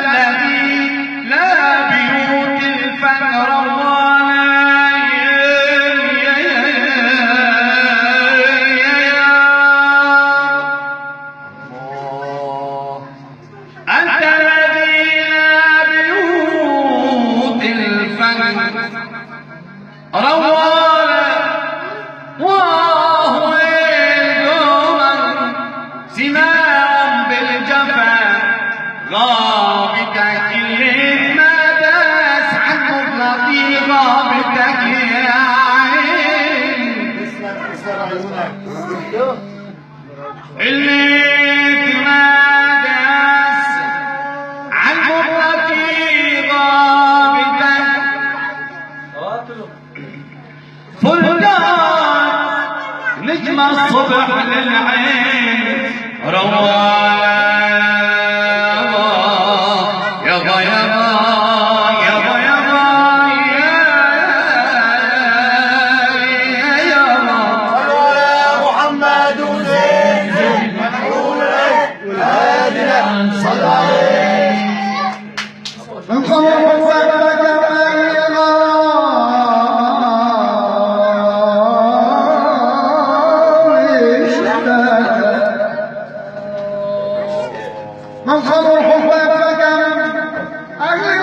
الذي لا بيوت الفجر أنت الذي لا بيوت الفجر روانا وهو دوما سماعا بالجفا غابتك اللي ما داس عن مطلقي غابتك يا عين اللي ما داس عن مطلقي غابتك فلدان نجم الصبح للعين روانا يابا يابا يابا يابا يا يابا محمد زين مدعو هادنا صلى عليه القمر وفقك من خمر حبك أغلى